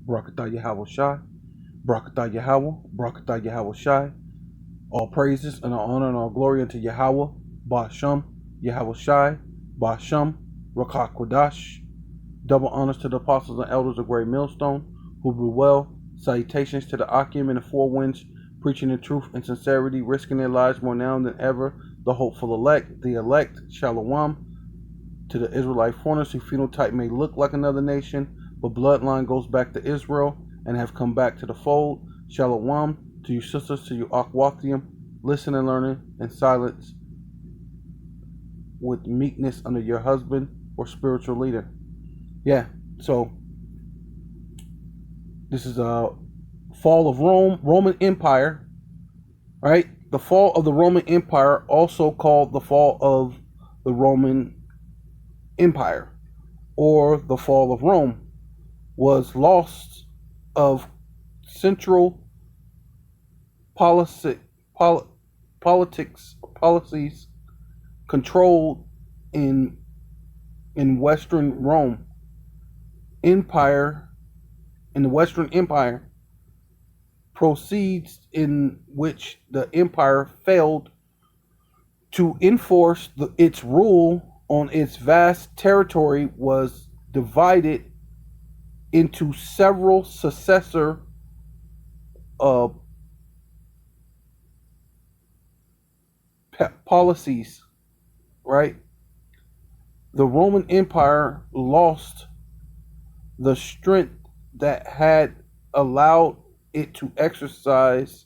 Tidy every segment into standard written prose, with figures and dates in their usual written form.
Barakatah Yahweh Shai, Barakatah Yahweh, Barakatah Yahweh Shai. All praises and all honor and all glory unto Yahweh, Ba'asham, Yahweh Shai, Ba'asham, Rakah Kodash. Double honors to the apostles and elders of Great Millstone, who do well. Salutations to the Akim and the Four Winds, preaching the truth and sincerity, risking their lives more now than ever. The hopeful elect, the elect, Shalom. To the Israelite foreigners whose phenotype may look like another nation, but bloodline goes back to Israel and have come back to the fold. Shalom. To you sisters, to you Akwathium, listen and learning in silence with meekness under your husband or spiritual leader. Yeah, so this is a fall of Rome, Roman Empire, right? The fall of the Roman Empire, also called the fall of the Roman Empire or the fall of Rome, was loss of central policy, policies controlled in Western Rome. Empire in the Western Empire proceeds in which the empire failed to enforce its rule on its vast territory was divided into several successor policies, right? The Roman Empire lost the strength that had allowed it to exercise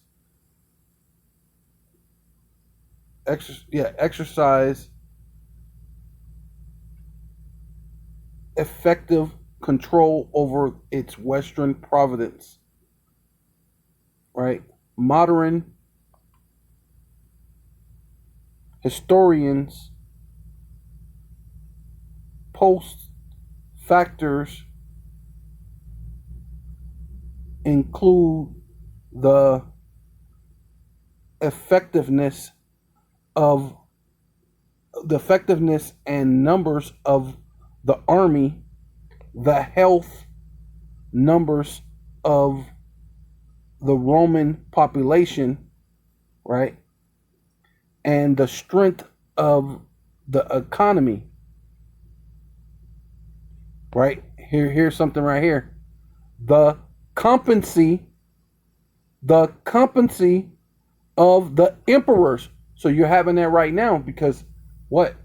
effective control over its western province, right? Modern historians post factors include the effectiveness and numbers of the army, the health numbers of the Roman population, right? And the strength of the economy, right? Here's something right here. The competency of the emperors. So you're having that right now because what?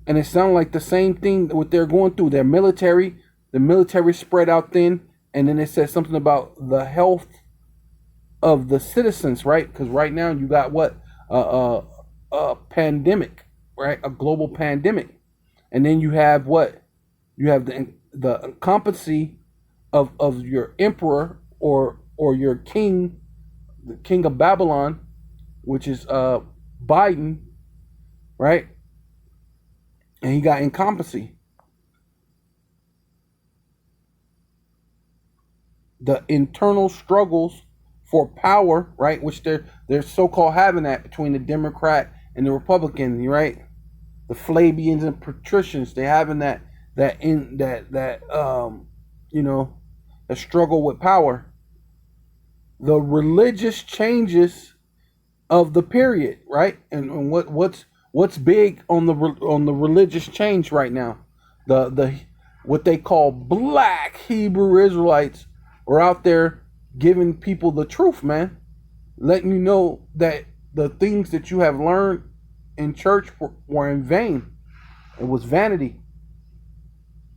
And it sounds like the same thing what they're going through. Their military, the military spread out thin, and then it says something about the health of the citizens, right? Because right now you got what? A pandemic, right? A global pandemic. And then you have what? You have the competency of your emperor or your king, the king of Babylon, which is Biden, right? And he got incompetency. The internal struggles for power, right? Which they're so-called having that between the Democrat and the Republican, right? The Flavians and Patricians, they having that a struggle with power. The religious changes of the period, right? And what's big on the religious change right now? The what they call black Hebrew Israelites are out there giving people the truth, man, letting you know that the things that you have learned in church were in vain. It was vanity.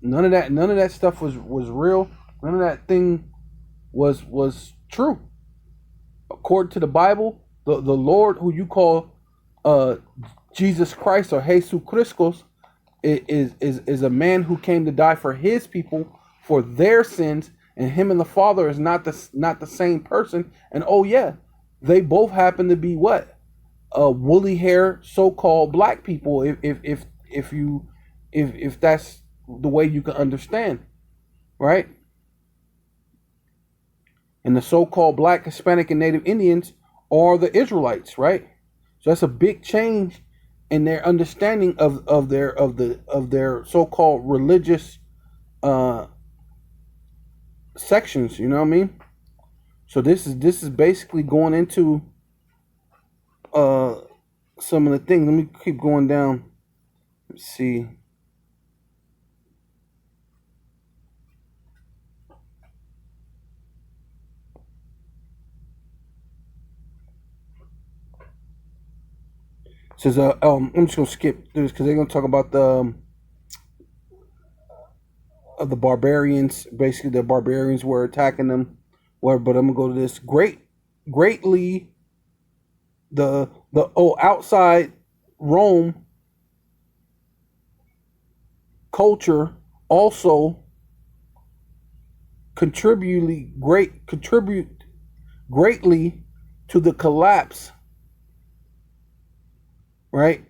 None of that stuff was real. None of that thing was true. According to the Bible, the Lord who you call Jesus Christ or Jesus Christos is a man who came to die for his people for their sins, and him and the Father is not the same person. And oh yeah, they both happen to be what? Woolly hair so-called black people, if that's the way you can understand, right? And the so-called black, Hispanic, and Native Indians are the Israelites, right? So that's a big change in their understanding of their so-called religious sections. You know what I mean? So this is basically going into uh some of the things. Let me keep going down. Let's see. It says I'm just gonna skip this because they're gonna talk about the of the barbarians. Basically, the barbarians were attacking them. Well, but I'm gonna go to this greatly the outside Rome culture also contribute greatly to the collapse, right?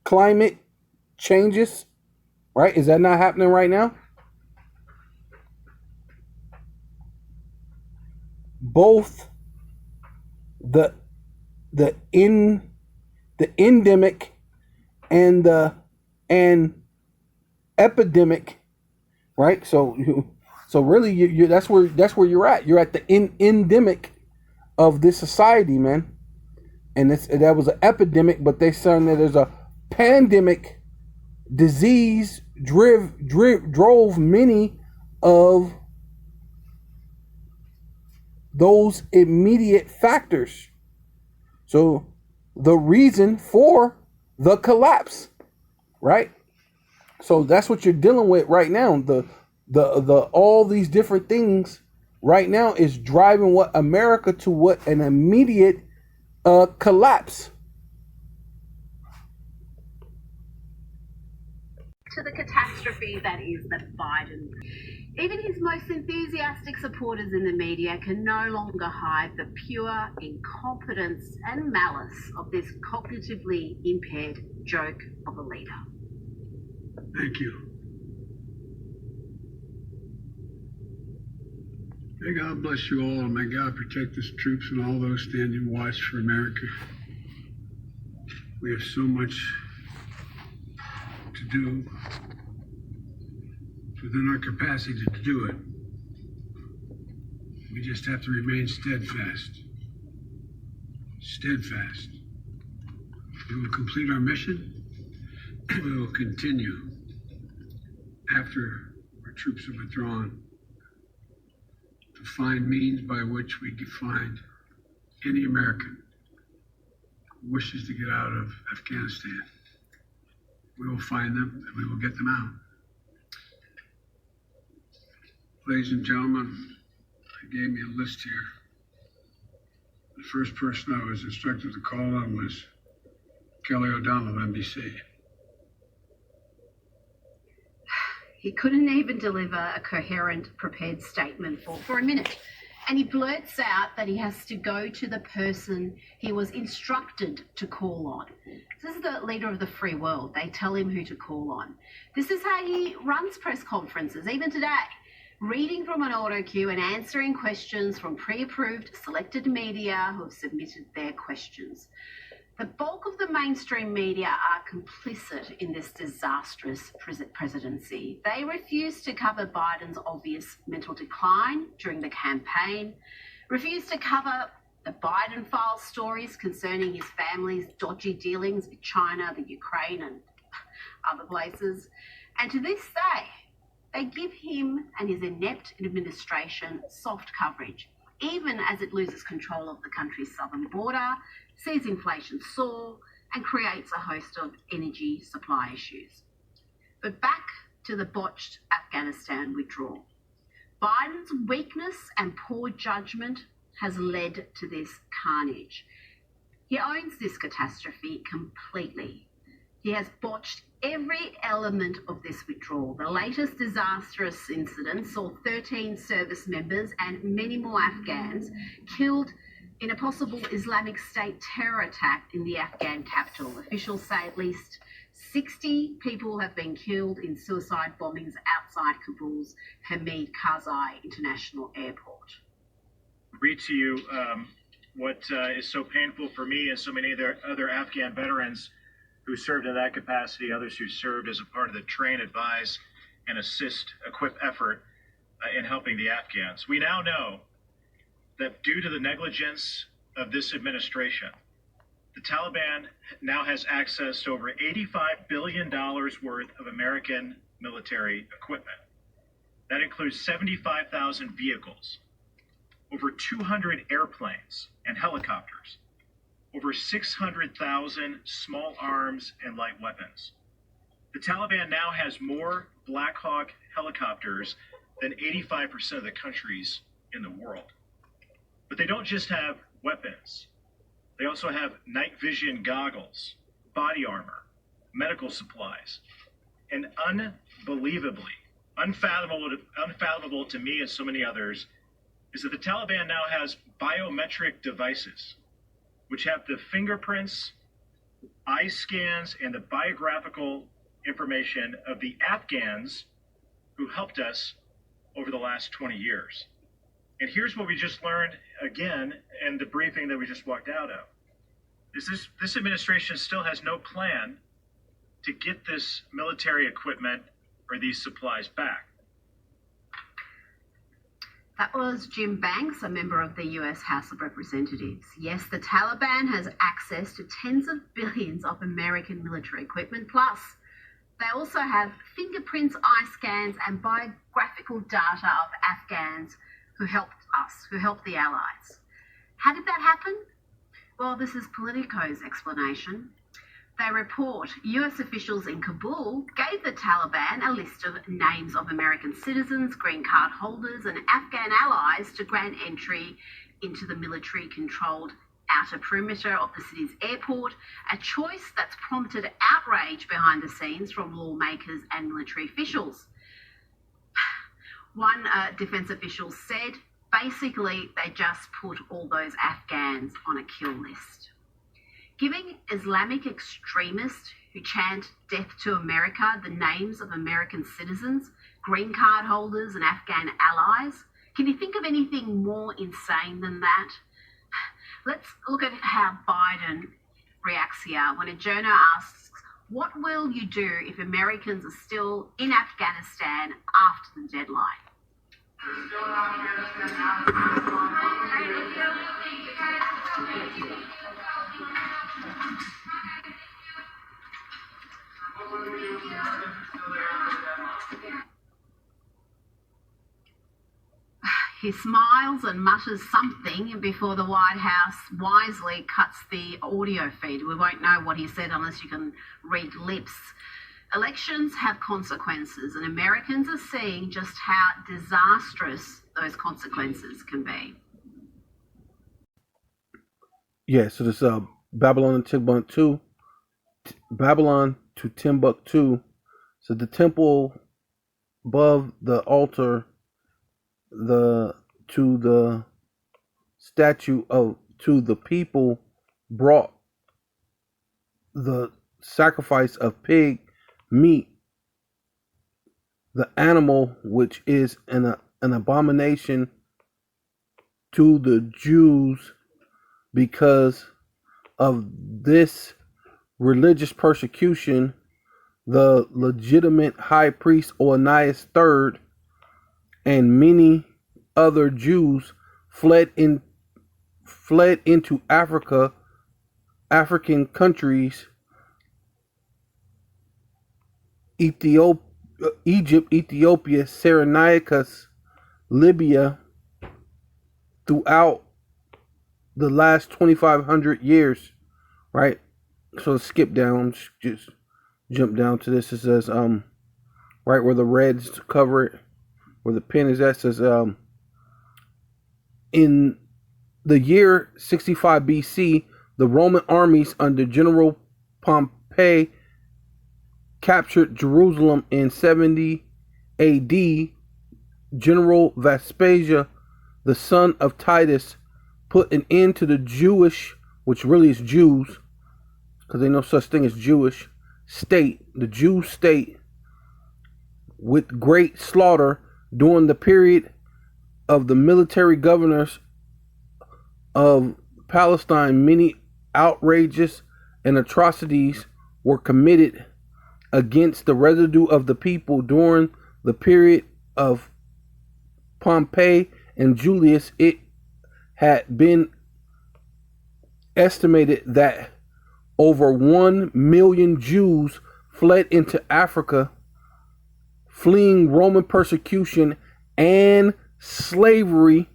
Climate changes, right? Is that not happening right now? Both the in the endemic and the and epidemic, right? So really, that's where you're at. You're at the endemic of this society, man. And that was an epidemic, but they saying that there's a pandemic disease drove many of those immediate factors. So the reason for the collapse, right? So that's what you're dealing with right now. The all these different things right now is driving what America to what an immediate collapse. To the catastrophe that is that Biden. Even his most enthusiastic supporters in the media can no longer hide the pure incompetence and malice of this cognitively impaired joke of a leader. Thank you. May God bless you all, and may God protect His troops and all those standing watch for America. We have so much to do. It's within our capacity to do it. We just have to remain steadfast. Steadfast. We will complete our mission. We will continue after our troops have withdrawn to find means by which we can find any American who wishes to get out of Afghanistan. We will find them and we will get them out. Ladies and gentlemen, they gave me a list here. The first person I was instructed to call on was Kelly O'Donnell of NBC. He couldn't even deliver a coherent, prepared statement for a minute. And he blurts out that he has to go to the person he was instructed to call on. This is the leader of the free world. They tell him who to call on. This is how he runs press conferences, even today. Reading from an auto cue and answering questions from pre-approved selected media who have submitted their questions. The bulk of the mainstream media are complicit in this disastrous presidency. They refuse to cover Biden's obvious mental decline during the campaign, refuse to cover the Biden file stories concerning his family's dodgy dealings with China, the Ukraine, and other places. And to this day, they give him and his inept administration soft coverage, even as it loses control of the country's southern border, sees inflation soar, and creates a host of energy supply issues. But back to the botched Afghanistan withdrawal. Biden's weakness and poor judgment has led to this carnage. He owns this catastrophe completely. He has botched every element of this withdrawal. The latest disastrous incident saw 13 service members and many more Afghans killed in a possible Islamic State terror attack in the Afghan capital. Officials say at least 60 people have been killed in suicide bombings outside Kabul's Hamid Karzai International Airport. Read to you what is so painful for me and so many other Afghan veterans who served in that capacity, others who served as a part of the train, advise, and assist, equip effort in helping the Afghans. We now know that due to the negligence of this administration, the Taliban now has access to over $85 billion worth of American military equipment. That includes 75,000 vehicles, over 200 airplanes and helicopters, over 600,000 small arms and light weapons. The Taliban now has more Black Hawk helicopters than 85% of the countries in the world. But they don't just have weapons. They also have night vision goggles, body armor, medical supplies, and unfathomable to me and so many others is that the Taliban now has biometric devices, which have the fingerprints, eye scans, and the biographical information of the Afghans who helped us over the last 20 years. And here's what we just learned again in the briefing that we just walked out of. Is this administration still has no plan to get this military equipment or these supplies back. That was Jim Banks, a member of the US House of Representatives. Yes, the Taliban has access to tens of billions of American military equipment, plus they also have fingerprints, eye scans, and biographical data of Afghans who helped us, who helped the Allies. How did that happen? Well, this is Politico's explanation. They report US officials in Kabul gave the Taliban a list of names of American citizens, green card holders, and Afghan allies to grant entry into the military-controlled outer perimeter of the city's airport, a choice that's prompted outrage behind the scenes from lawmakers and military officials. One defense official said, basically, they just put all those Afghans on a kill list. Giving Islamic extremists who chant death to America the names of American citizens, green card holders, and Afghan allies, can you think of anything more insane than that? Let's look at how Biden reacts here when a journo asks, what will you do if Americans are still in Afghanistan after the deadline? He smiles and mutters something before the White House wisely cuts the audio feed. We won't know what he said unless you can read lips. Elections have consequences, and Americans are seeing just how disastrous those consequences can be. Yeah, so this Babylon to Timbuktu. So the temple above the altar, to the statue to the people brought the sacrifice of pig meat, the animal which is an abomination to the Jews because of this religious persecution. The legitimate high priest Onias III and many other Jews fled into African countries, Egypt, Ethiopia, Cyrenaica, Libya, throughout the last 2,500 years, right? So let's skip down, just jump down to this. It says, right where the reds cover it, where the pen is at, says, in the year 65 BC, the Roman armies under General Pompey captured Jerusalem. In 70 AD. General Vespasian, the son of Titus, put an end to the Jewish, which really is Jews, because there's no such thing as Jewish state, the Jew state, with great slaughter. During the period of the military governors of Palestine, many outrages and atrocities were committed against the residue of the people. During the period of Pompey and Julius, it had been estimated that over 1 million Jews fled into Africa, fleeing Roman persecution and slavery.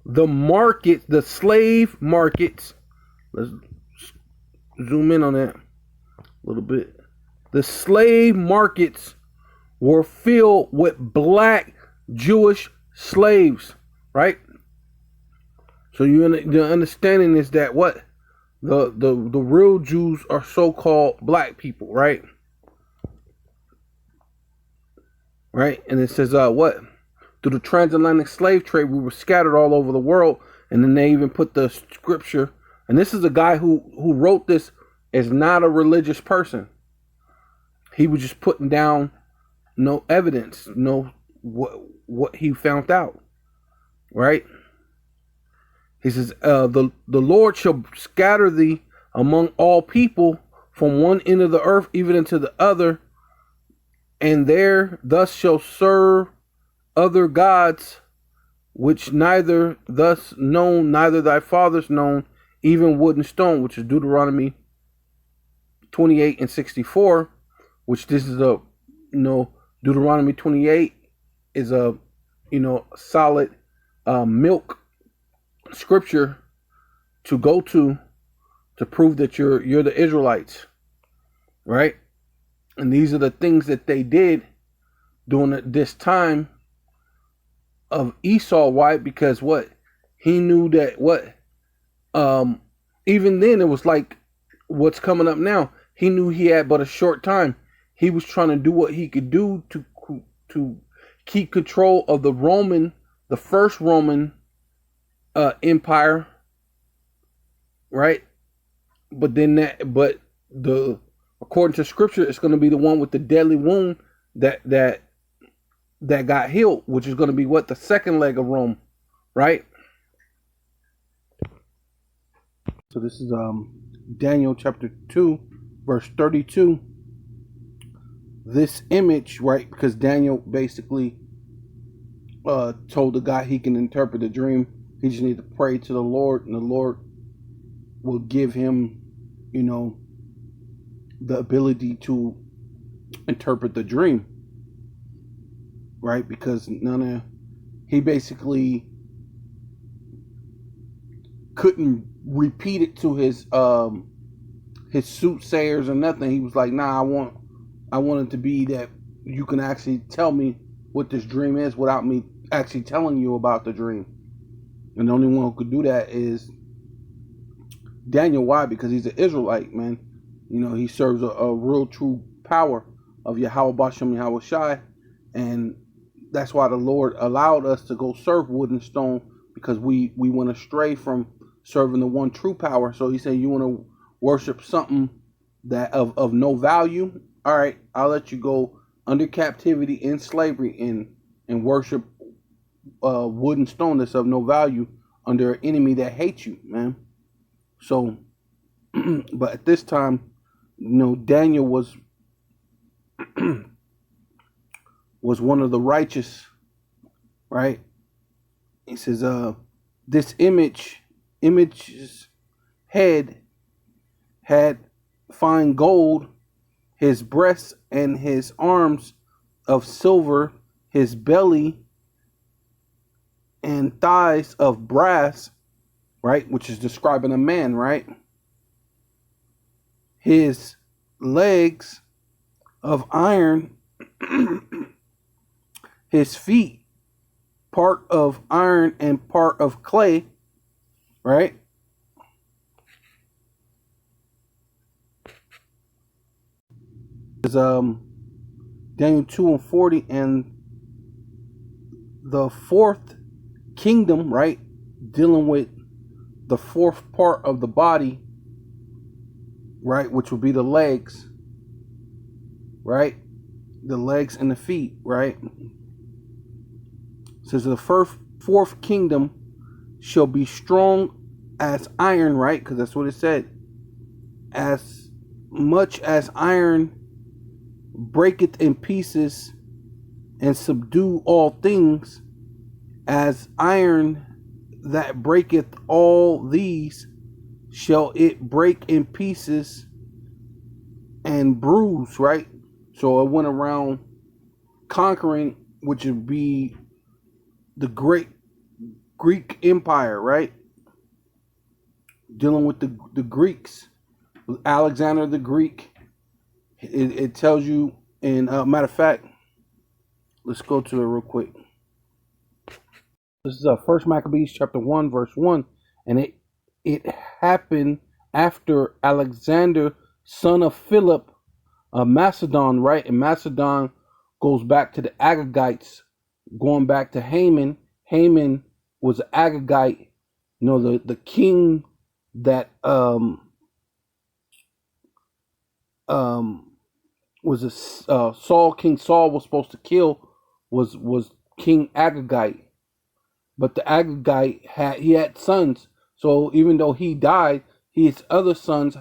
The slave markets, let's zoom in on that a little bit. The slave markets were filled with black Jewish slaves, right? So the understanding is that what the real Jews are so-called black people, right? Right, and it says what? Through the transatlantic slave trade, we were scattered all over the world, and then they even put the scripture. And this is a guy who wrote this is not a religious person. He was just putting down no evidence, no what he found out, right? He says, the Lord shall scatter thee among all people from one end of the earth even unto the other, and there thus shall serve other gods, which neither thus known, neither thy fathers known, even wood and stone, which is Deuteronomy 28 and 64, which this is a, Deuteronomy 28 is a, solid milk scripture to go to prove that you're the Israelites, right? And these are the things that they did during this time of Esau. Why? Because what? He knew that even then it was like what's coming up now. He knew he had but a short time. He was trying to do what he could do to keep control of the first Roman empire, right? But according to scripture, it's going to be the one with the deadly wound that got healed, which is going to be what? The second leg of Rome, right? So this is Daniel chapter 2, verse 32. This image, right? Because Daniel basically told the guy he can interpret the dream. He just needs to pray to the Lord, and the Lord will give him, the ability to interpret the dream, right? Because he basically couldn't repeat it to his soothsayers or nothing. He was like, nah, I want it to be that you can actually tell me what this dream is without me actually telling you about the dream. And the only one who could do that is Daniel. Why? Because he's an Israelite, man. He serves a real true power of Yahweh Bashem Yahweh Shai. And that's why the Lord allowed us to go serve wood and stone, because we went astray from serving the one true power. So he said, you want to worship something that of no value? All right, I'll let you go under captivity in slavery and worship wood and stone that's of no value under an enemy that hates you, man. So, but at this time, Daniel was one of the righteous, right? He says, this image's head had fine gold, his breasts and his arms of silver, his belly and thighs of brass, right? Which is describing a man, right? His legs of iron, his feet, part of iron and part of clay, right? Is Daniel 2:40, and the fourth kingdom, right, dealing with the fourth part of the body, right, which would be the legs, right, the legs and the feet, right. It says the fourth kingdom shall be strong as iron, right, because that's what it said. As much as iron breaketh in pieces and subdue all things, as iron that breaketh all these, shall it break in pieces and bruise, right? So it went around conquering, which would be the great Greek Empire, right? Dealing with the Greeks, Alexander the Greek. It tells you, and matter of fact, let's go to it real quick. This is First Maccabees chapter 1 verse 1, and it happened after Alexander, son of Philip, Macedon, right? And Macedon goes back to the Agagites, going back to Haman. Haman was an Agagite, you know, the king that was a Saul. King Saul was supposed to kill was King Agagite, but the Agagite had sons. So even though he died, his other sons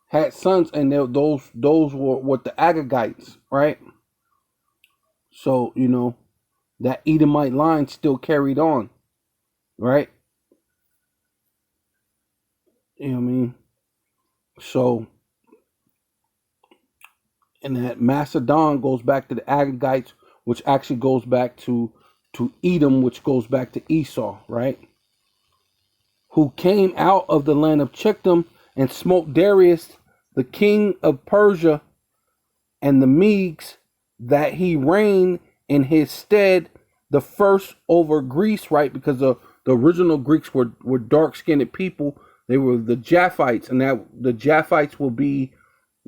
had sons, and those were what the Agagites, right? So you know that Edomite line still carried on, right? You know what I mean? So, and that Macedon goes back to the Agagites, which actually goes back to Edom, which goes back to Esau, right? Who came out of the land of Chittim and smote Darius, the king of Persia, and the Medes, that he reigned in his stead, the first over Greece, right? Because the original Greeks were dark-skinned people. They were the Japhites, and that the Japhites will be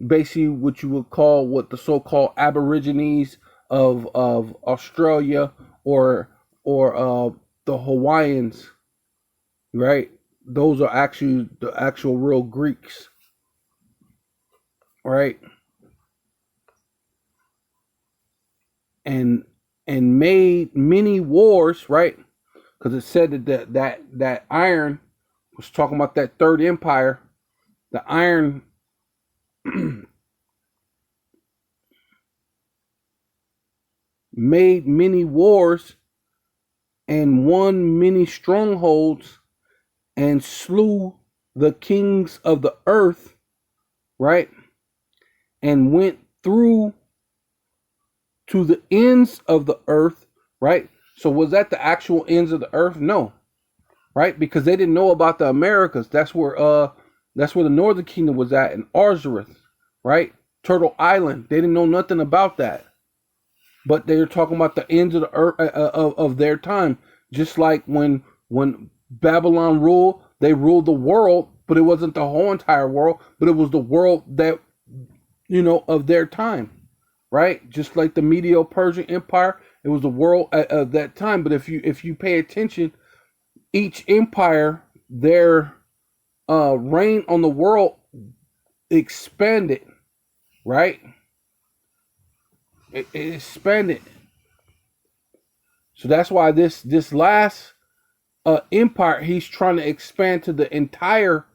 basically what you would call what the so-called Aborigines of Australia or the Hawaiians, right? Those are actually the actual real Greeks, right? And made many wars, right? Because it said that iron was talking about that third empire. The iron made many wars and won many strongholds and slew the kings of the earth, right? And went through to the ends of the earth, right? So was that the actual ends of the earth? No, right? Because they didn't know about the Americas. That's where the Northern Kingdom was at, in Arzareth, right? Turtle Island. They didn't know nothing about that, but they were talking about the ends of the earth of their time. Just like when Babylon ruled, they ruled the world, but it wasn't the whole entire world, but it was the world that, you know, of their time, right? Just like the Medo-Persian Empire, it was the world of that time. But if you pay attention, each empire, their reign on the world expanded, right? It expanded. So that's why this last empire, he's trying to expand to the entire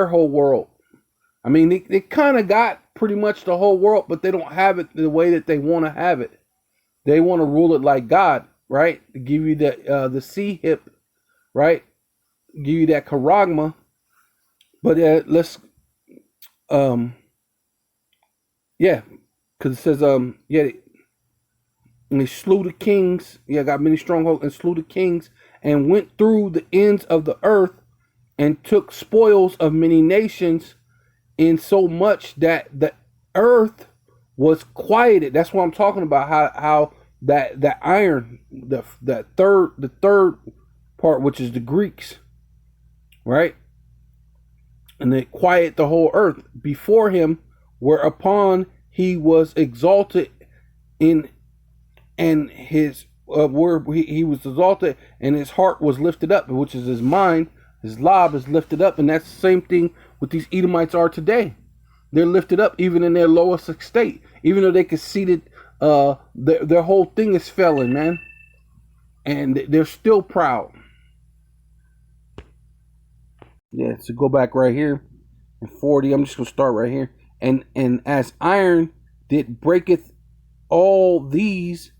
whole world. I mean, they kind of got pretty much the whole world, but they don't have it the way that they want to have it. They want to rule it like God, right? To give you the sea hip, right? Give you that charagma. But let's, yeah, because it says, yeah, and they slew the kings. Yeah, got many strongholds and slew the kings and went through the ends of the earth and took spoils of many nations, in so much that the earth was quieted. That's what I'm talking about. How that iron, the third part, which is the Greeks, right? And they quiet the whole earth before him, whereupon he was exalted in, and his where he was exalted, and his heart was lifted up, which is his mind. His lob is lifted up, and that's the same thing what these Edomites are today. They're lifted up even in their lowest estate, even though they conceded. Their whole thing is failing, man, and they're still proud. Yeah, so go back right here in 40. I'm just gonna start right here. And as iron did breaketh all these,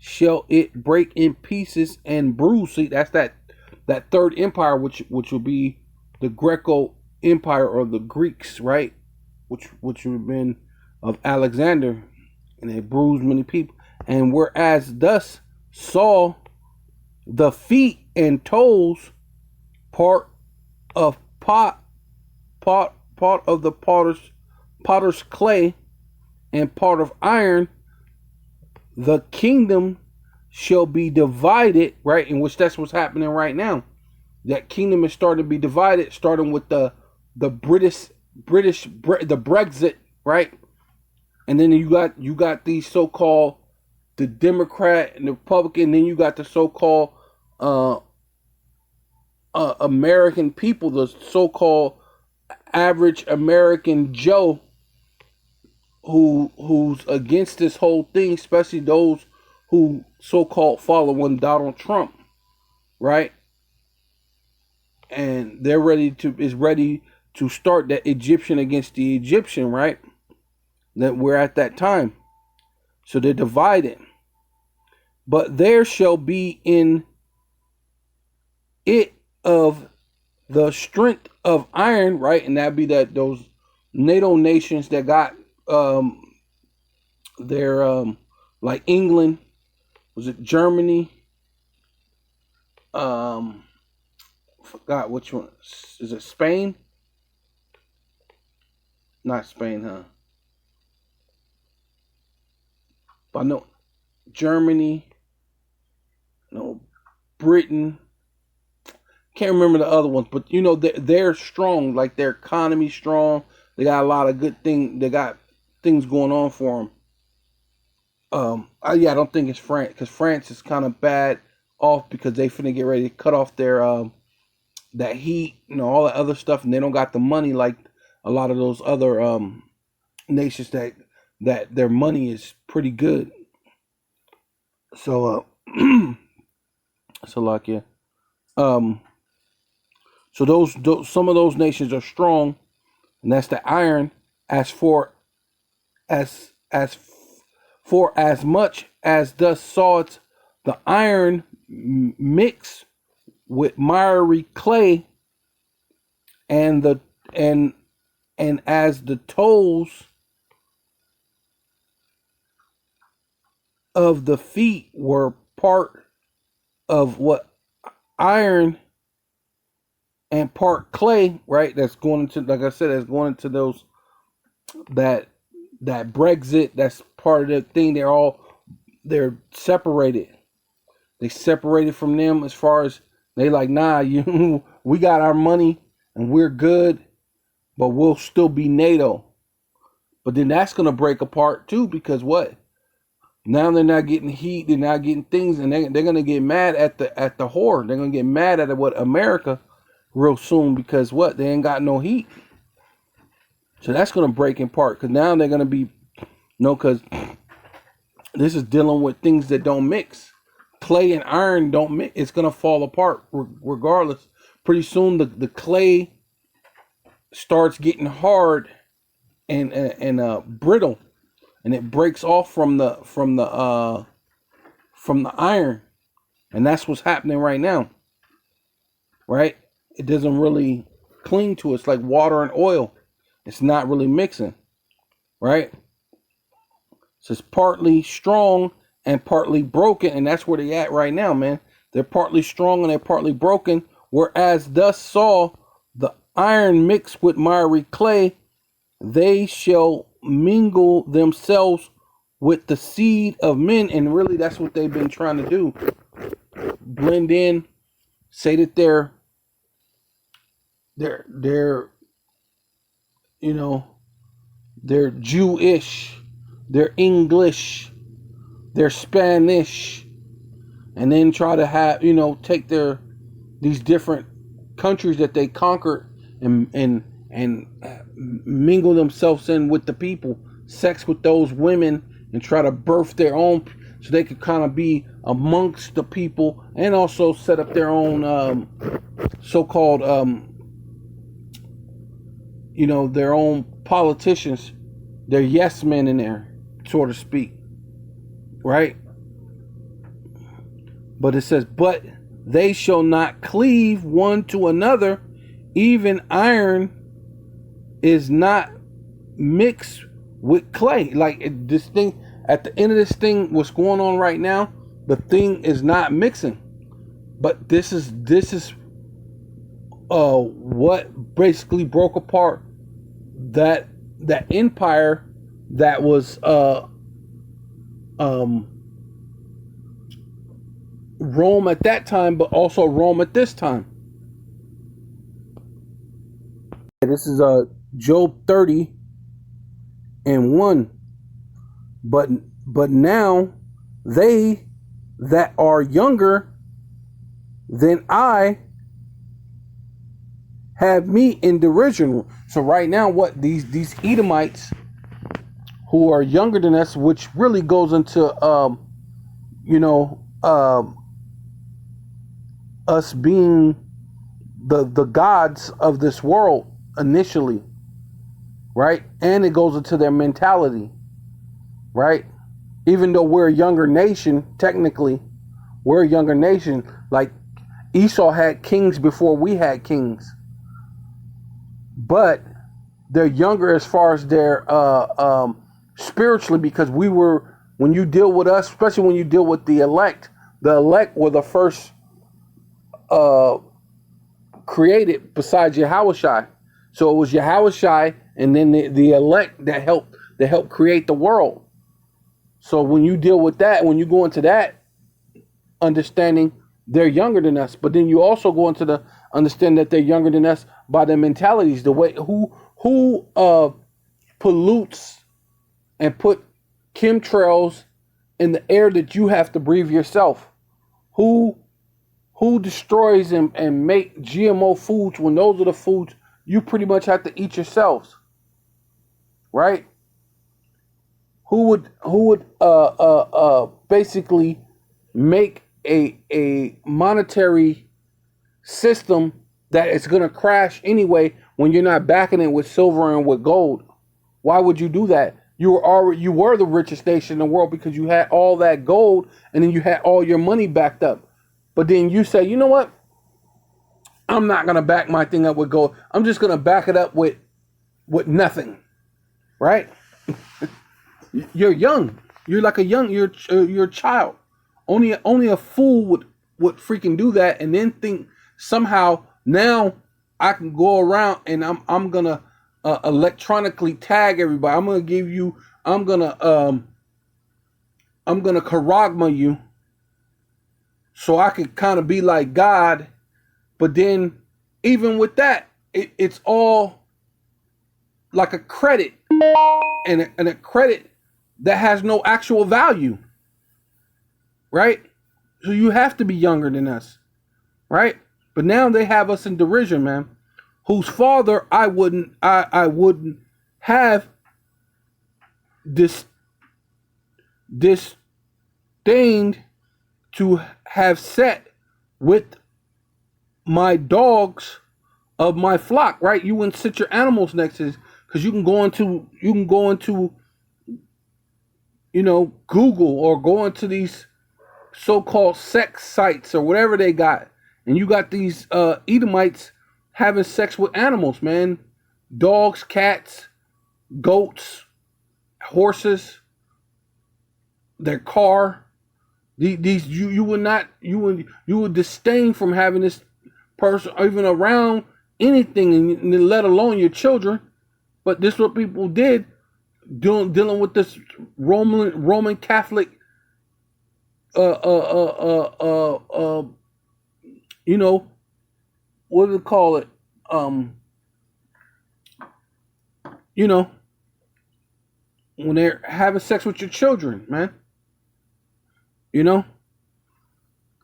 shall it break in pieces and bruise. See, that's that third empire, which will be the Greco Empire or the Greeks, right? Which would have been of Alexander, and it bruised many people. And whereas thus saw the feet and toes part of part of the potter's clay and part of iron, the kingdom shall be divided, right? In which that's what's happening right now. That kingdom is starting to be divided, starting with the British the Brexit, right? And then you got these so-called the Democrat and the Republican. Then you got the so-called American people, the so-called average American Joe, who's against this whole thing, especially those who so-called following Donald Trump, right? And they're ready to start that Egyptian against the Egyptian, right? That we're at that time. So they're divided. But there shall be in it of the strength of iron, right? And that'd be that those NATO nations that got their like England, was it Germany? Forgot which one. Is it Spain? Not Spain, huh? But I know Germany, no, Britain. Can't remember the other ones, but you know they're strong. Like their economy strong. They got a lot of good things. They got things going on for them. I don't think it's France, because France is kind of bad off because they finna get ready to cut off their that heat, you know, all that other stuff, and they don't got the money like a lot of those other nations that their money is pretty good. So so like yeah. So those some of those nations are strong, and that's the iron. As much as thus saw it, the iron mix with miry clay, and as the toes of the feet were part of what iron and part clay, right? That's going into, like I said, that's going into those that Brexit. That's part of the thing. They're separated. They separated from them as far as they like, nah, we got our money and we're good, but we'll still be NATO. But then that's gonna break apart too, because what? Now they're not getting heat, they're not getting things, and they're gonna get mad at the whore. They're gonna get mad at what America real soon, because what? They ain't got no heat. So that's gonna break in part, because now they're gonna be because this is dealing with things that don't mix. Clay and iron don't mix. It's gonna fall apart regardless. Pretty soon the clay starts getting hard and brittle, and it breaks off from the iron, and that's what's happening right now. Right? It doesn't really cling to it. It's like water and oil. It's not really mixing. Right? So it's partly strong and partly broken, and that's where they at right now, man. They're partly strong and they're partly broken. Whereas thus saw the iron mixed with miry clay, they shall mingle themselves with the seed of men. And really, that's what they've been trying to do. Blend in, say that they're you know, they're Jewish, they're English, they're Spanish, and then try to have, take these different countries that they conquered and mingle themselves in with the people, sex with those women, and try to birth their own, so they could kind of be amongst the people, and also set up their own so-called their own politicians, their yes men in there, so to speak, right? But it says, but they shall not cleave one to another, even iron is not mixed with clay. Like this thing, at the end of this thing, what's going on right now, the thing is not mixing. But this is what basically broke apart that empire that was Rome at that time, but also Rome at this time. This is Job 30:1. But now they that are younger than I have me in derision. So right now, what these Edomites who are younger than us, which really goes into us being the gods of this world initially, right? And it goes into their mentality, right? Even though we're a younger nation, technically, we're a younger nation. Like Esau had kings before we had kings, but they're younger as far as their spiritually, because we were, when you deal with us, especially when you deal with the elect were the first created besides Yahushai. So it was Yahushai and then the elect that helped create the world. So when you deal with that, when you go into that understanding, they're younger than us. But then you also go into the understanding that they're younger than us by their mentalities, the way who pollutes and put chemtrails in the air that you have to breathe yourself. Who destroys and make GMO foods when those are the foods you pretty much have to eat yourselves, right? Who would basically make a monetary system that is going to crash anyway when you're not backing it with silver and with gold? Why would you do that? You were the richest nation in the world because you had all that gold and then you had all your money backed up. But then you say, you know what? I'm not going to back my thing up with gold. I'm just going to back it up with nothing. Right? You're young. You're like you're a child. Only a fool would freaking do that and then think somehow now I can go around and I'm going to electronically tag everybody. I'm going to charagma you so I could kind of be like God. But then even with that, it's all like a credit and a credit that has no actual value, right? So you have to be younger than us, right? But now they have us in derision, man. Whose father I wouldn't have disdained to have set with my dogs of my flock, right? You wouldn't sit your animals next to this because you can go into Google or go into these so-called sex sites or whatever they got, and you got these Edomites having sex with animals, man. Dogs, cats, goats, horses, their car. These you would disdain from having this person even around anything, and let alone your children. But this is what people did, dealing with this Roman Catholic what do they call it? When they're having sex with your children, man.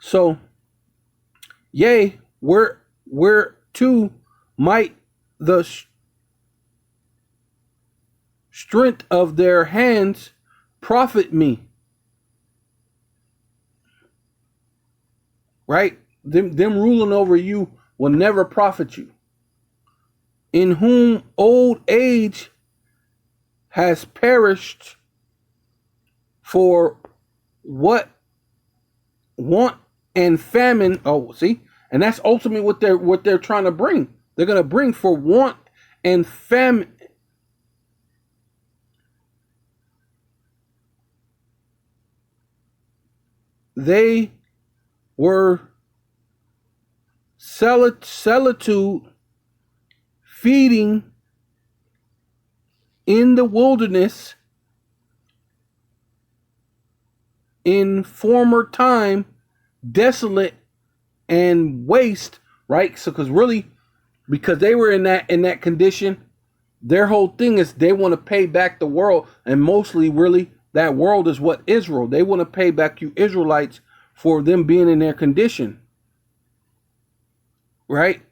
So, yea, where too might the strength of their hands profit me. Right? Them ruling over you will never profit you. In whom old age has perished, for what want and famine. Oh, see, and that's ultimately what they're trying to bring. They're going to bring for want and famine. They were solitude, feeding in the wilderness in former time, desolate and waste, right? So because they were in that condition, their whole thing is they want to pay back the world, and mostly really that world is what Israel. They want to pay back you Israelites for them being in their condition. Right?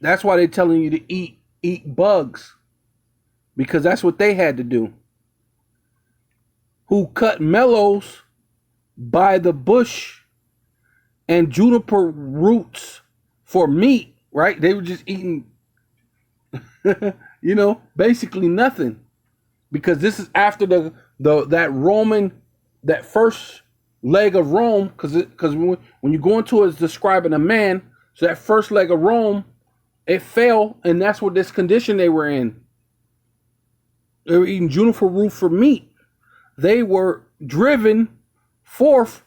That's why they're telling you to eat bugs. Because that's what they had to do. Who cut mellows by the bush and juniper roots for meat, right? They were just eating, basically nothing. Because this is after that first leg of Rome, because when you go into it, it's describing a man. So that first leg of Rome, it fell, and that's what this condition they were in. They were eating juniper root for meat. They were driven forth.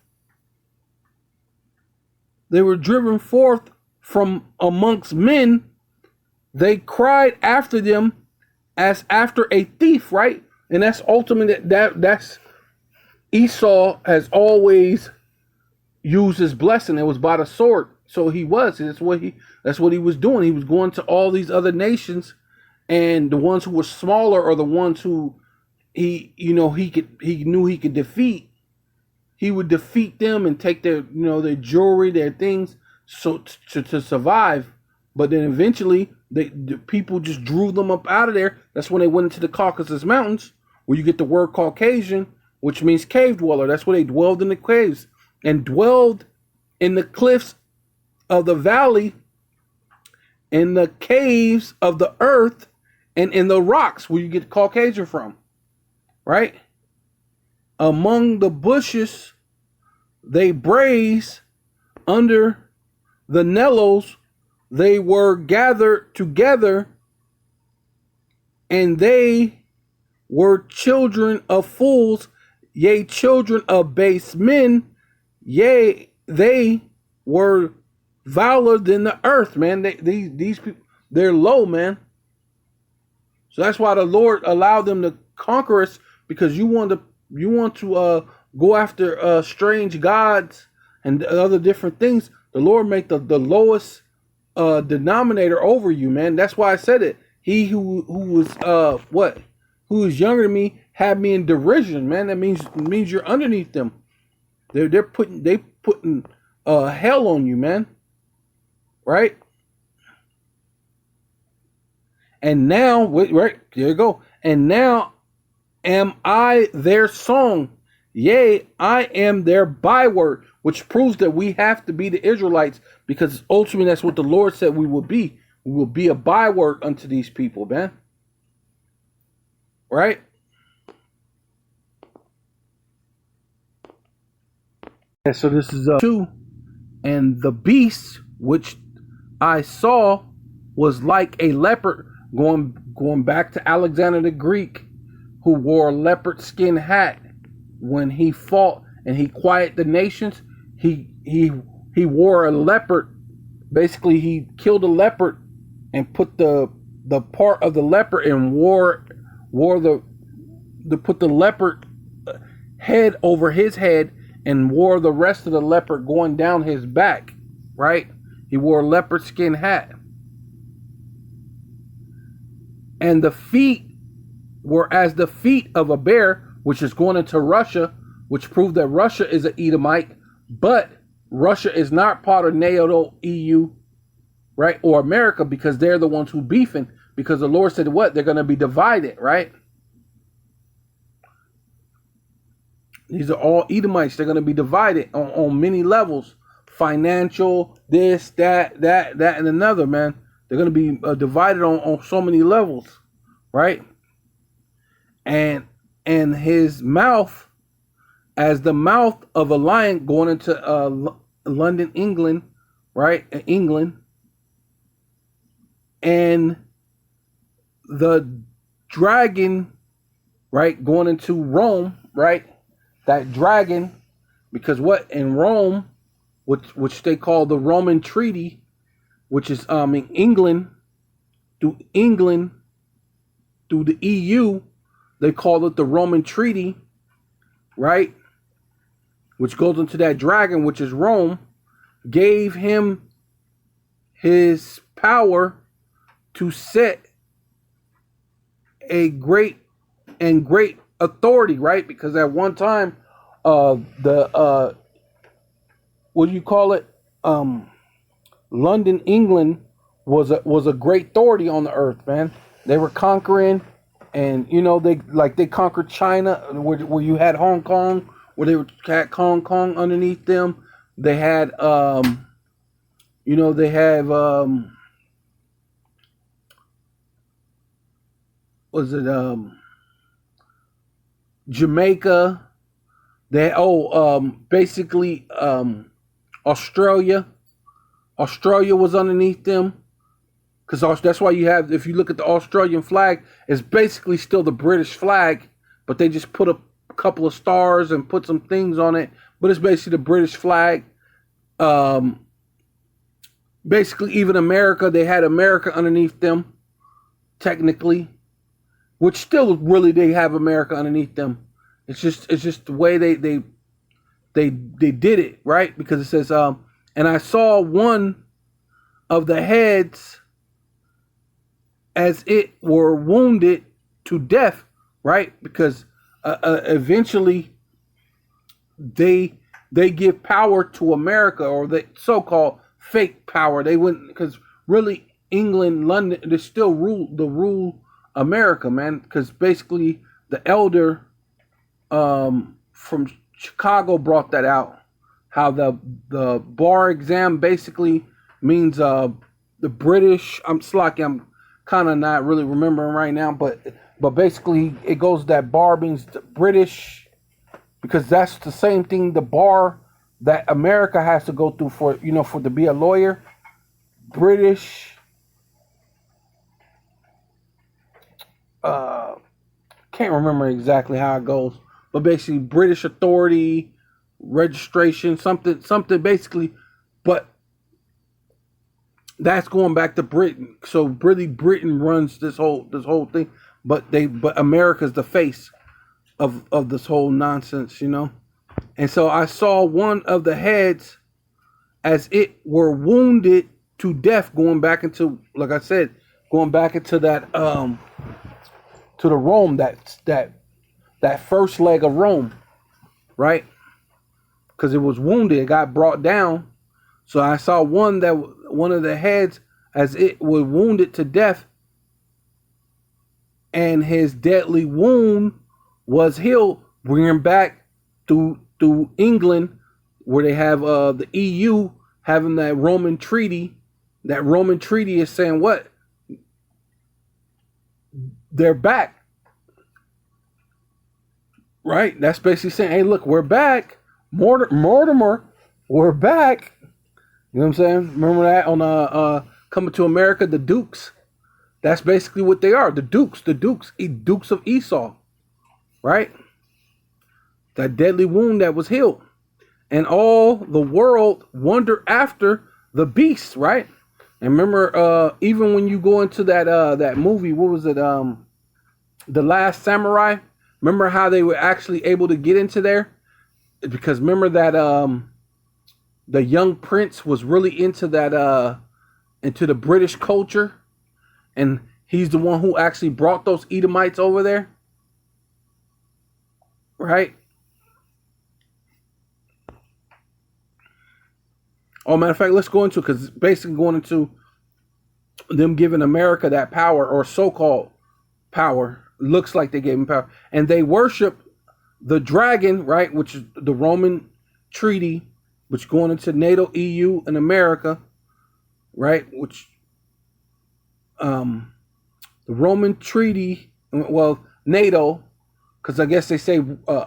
They were driven forth from amongst men. They cried after them as after a thief, right? And that's ultimately that's Esau has always used his blessing. It was by the sword. So that's what he was doing. He was going to all these other nations, and the ones who were smaller or the ones who he knew he could defeat. He would defeat them and take their jewelry, their things, so to survive. But then eventually the people just drew them up out of there. That's when they went into the Caucasus Mountains, where you get the word Caucasian, which means cave dweller. That's where they dwelled in the caves and dwelled in the cliffs of the valley, in the caves of the earth, and in the rocks where you get Caucasian from, right? Among the bushes, they braze under the nellows. They were gathered together, and they were children of fools, yea, children of base men, yea, they were viler than the earth, man. These people, they're low, man. So that's why the Lord allowed them to conquer us, because you want to go after strange gods and other different things. The Lord make the lowest denominator over you, man. That's why I said it. He who is younger than me had me in derision, man. That means you're underneath them. They're putting hell on you, man. Right? And now, right, there you go. And now am I their song? Yea, I am their byword, which proves that we have to be the Israelites, because ultimately that's what the Lord said we will be. We will be a byword unto these people, man. Right? And so this is 2. And the beast which I saw was like a leopard, going back to Alexander the Greek, who wore a leopard skin hat when he fought and he quieted the nations. He wore a leopard. Basically, he killed a leopard and put the part of the leopard and put the leopard head over his head and wore the rest of the leopard going down his back. Right? He wore a leopard skin hat. And the feet were as the feet of a bear, which is going into Russia, which proved that Russia is an Edomite, but Russia is not part of NATO, EU, right, or America, because they're the ones who beefing, because the Lord said what? They're going to be divided, right? These are all Edomites. They're going to be divided on many levels. Financial, this, that, and another, man. They're going to be divided on so many levels, right? And his mouth, as the mouth of a lion, going into London, England, right? England, and the dragon, right, going into Rome, right? That dragon, because what in Rome, which they call the Roman Treaty, which is in England through the EU, they call it the Roman Treaty, right? Which goes into that dragon, which is Rome, gave him his power to set a great authority, right? Because at one time, the what do you call it? London, England was a great authority on the earth, man. They were conquering, and they conquered China, where you had Hong Kong, where they had Hong Kong underneath them. They had they have was it Jamaica? They basically Australia. Australia was underneath them, because that's why you have, if you look at the Australian flag, it's basically still the British flag, but they just put a couple of stars and put some things on it, but it's basically the British flag. Basically, even America, they had America underneath them, technically, which still really they have America underneath them. It's just the way they did it, right? Because it says, and I saw one of the heads as it were wounded to death, right? Because eventually they give power to America, or the so-called fake power. They wouldn't, because really England, London, they still rule America, man. Because basically the elder from Chicago brought that out, how the bar exam basically means the British. I'm kind of not really remembering right now, but basically it goes that bar means the British, because that's the same thing, the bar that America has to go through for to be a lawyer. British can't remember exactly how it goes, but basically British authority, registration, something basically, but that's going back to Britain. So really Britain runs this whole thing, but America's the face of this whole nonsense, And so I saw one of the heads as it were wounded to death, going back into, like I said, that to the Rome, that first leg of Rome, right? Because it was wounded, it got brought down. So I saw one of the heads as it was wounded to death, and his deadly wound was healed, bringing him back through England, where they have the EU having that Roman treaty. That Roman treaty is saying what? They're back. Right? That's basically saying, hey, look, we're back. Mortimer, we're back. You know what I'm saying? Remember that on Coming to America, the Dukes? That's basically what they are. The Dukes of Esau. Right? That deadly wound that was healed. And all the world wondered after the beast, right? And remember, even when you go into that movie, what was it? The Last Samurai. Remember how they were actually able to get into there? Because remember that the young prince was really into that into the British culture, and he's the one who actually brought those Edomites over there, right? Oh, matter of fact, let's go into it, because basically going into them giving America that power, or so-called power. Looks like they gave him power, and they worship the dragon, right? Which is the Roman treaty, which going into NATO, EU, and America, right? Which the Roman treaty, well, NATO, because I guess they say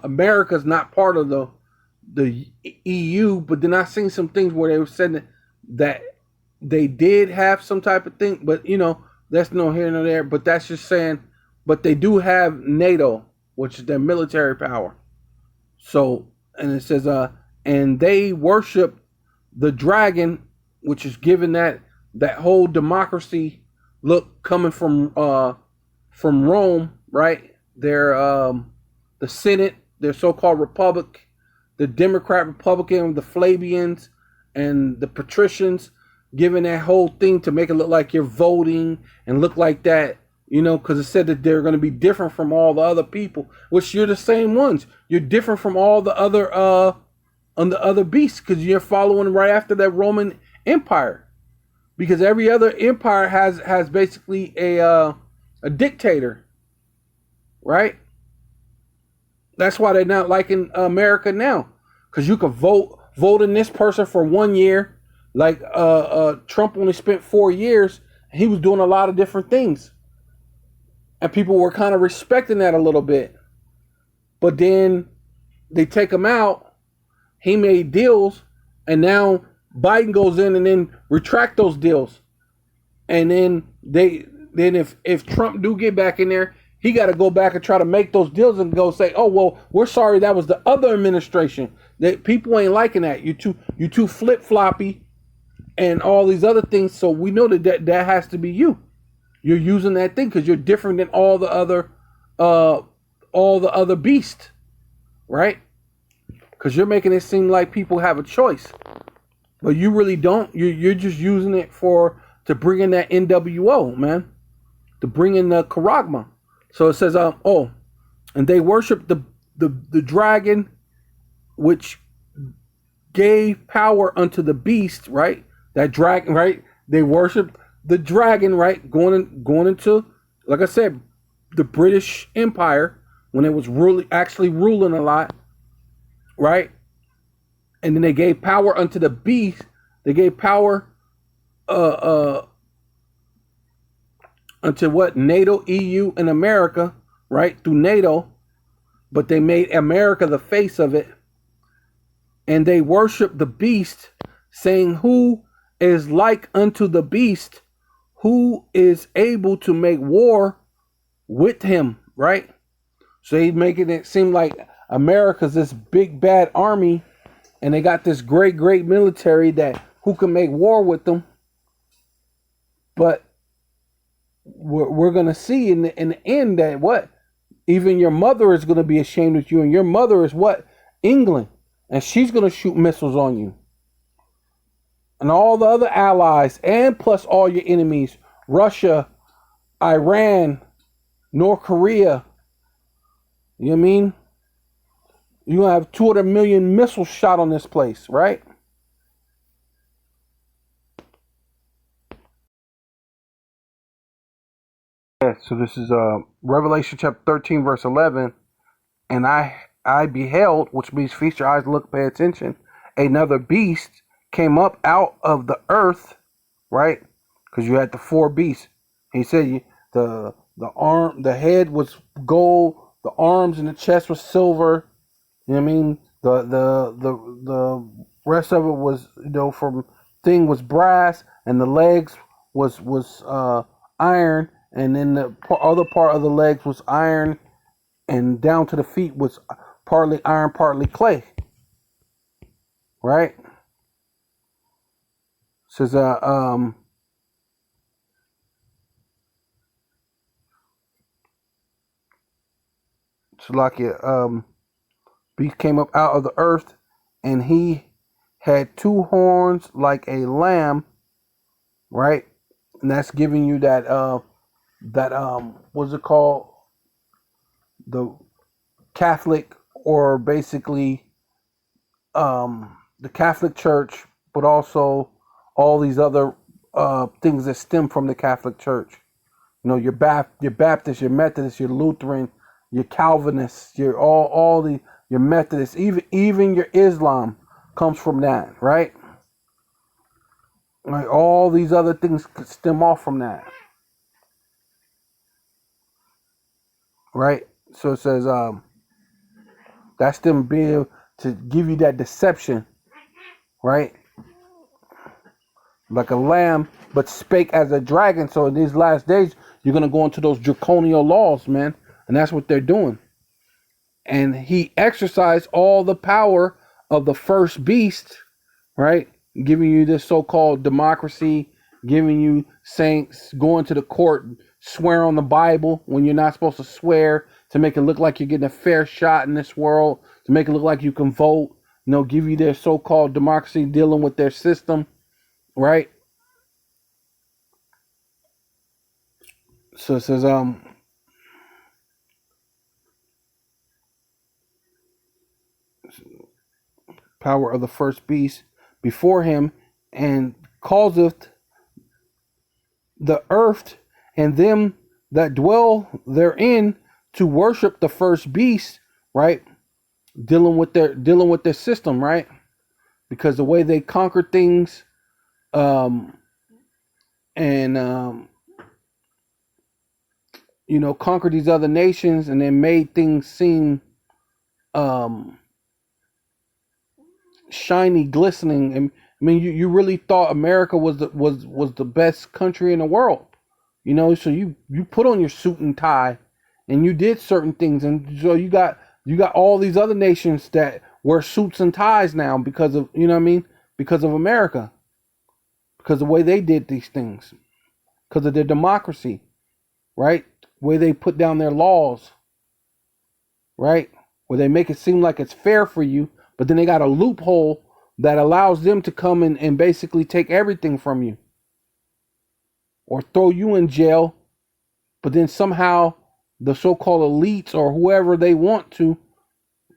America's not part of the EU, but then I seen some things where they were saying that they did have some type of thing, but that's no here nor there. But that's just saying, but they do have NATO, which is their military power. So, and it says, and they worship the dragon, which is given that whole democracy look coming from Rome, right? Their the Senate, their so-called republic, the Democrat Republican, the Flavians, and the patricians, giving that whole thing to make it look like you're voting and look like that, because it said that they're going to be different from all the other people, which you're the same ones. You're different from all the other on the other beasts, because you're following right after that Roman Empire, because every other empire has basically a dictator, right? That's why they're not liking America now, because you can vote in this person for 1 year. Like Trump only spent 4 years. He was doing a lot of different things, and people were kind of respecting that a little bit. But then they take him out. He made deals, and now Biden goes in and then retract those deals. And then if Trump do get back in there, he got to go back and try to make those deals and go say, "Oh well, we're sorry, that was the other administration. That people ain't liking that. You too flip floppy, and all these other things. So we know that has to be you. You're using that thing because you're different than all the other beasts, right? Because you're making it seem like people have a choice, but you really don't. You're just using it to bring in that NWO, man, to bring in the charagma." So it says, and they worship the dragon, which gave power unto the beast, right? That dragon, right? They worship the dragon, right? Going into, like I said, the British Empire when it was actually ruling a lot, right? And then they gave power unto the beast. They gave power unto what? NATO, EU, and America, right? Through NATO. But they made America the face of it. And they worship the beast, saying, "Who is like unto the beast, who is able to make war with him," right? So he's making it seem like America's this big bad army, and they got this great military that who can make war with them. But we're gonna see in the end that what? Even your mother is gonna be ashamed of you, and your mother is what? England, and she's gonna shoot missiles on you. And all the other allies, and plus all your enemies, Russia, Iran, North Korea. You know what I mean? You're going to have 200 million missiles shot on this place, right? Yeah, so this is Revelation chapter 13, verse 11. And I beheld, which means feast your eyes, look, pay attention. Another beast came up out of the earth, right? Because you had the four beasts. He said the head was gold, the arms and the chest was silver. You know what I mean? The rest of it was from thing was brass, and the legs was iron, and then the other part of the legs was iron, and down to the feet was partly iron, partly clay. Right? Says Salakia, beast came up out of the earth, and he had two horns like a lamb, right? And that's giving you that what's it called? The Catholic, or basically the Catholic Church, but also all these other things that stem from the Catholic Church. Your Baptist, your Methodist, your Lutheran, your Calvinist, your your Methodist, even your Islam comes from that, right? Like all these other things could stem off from that, right? So it says that's them being to give you that deception, right? Like a lamb, but spake as a dragon. So in these last days, you're going to go into those draconian laws, man. And that's what they're doing. And he exercised all the power of the first beast, right? Giving you this so-called democracy, giving you saints, going to the court, swear on the Bible when you're not supposed to swear, to make it look like you're getting a fair shot in this world, to make it look like you can vote, give you their so-called democracy, dealing with their system, right? So it says, power of the first beast before him, and causeth the earth and them that dwell therein to worship the first beast, right? Dealing with their system, right? Because the way they conquered things, conquered these other nations, and then made things seem shiny, glistening. And I mean, you really thought America was the best country in the world, so you put on your suit and tie and you did certain things, and so you got all these other nations that wear suits and ties now because of, because of America, because of the way they did these things, because of their democracy, right? Where they put down their laws, right? Where they make it seem like it's fair for you, but then they got a loophole that allows them to come in and basically take everything from you or throw you in jail. But then somehow the so-called elites or whoever they want to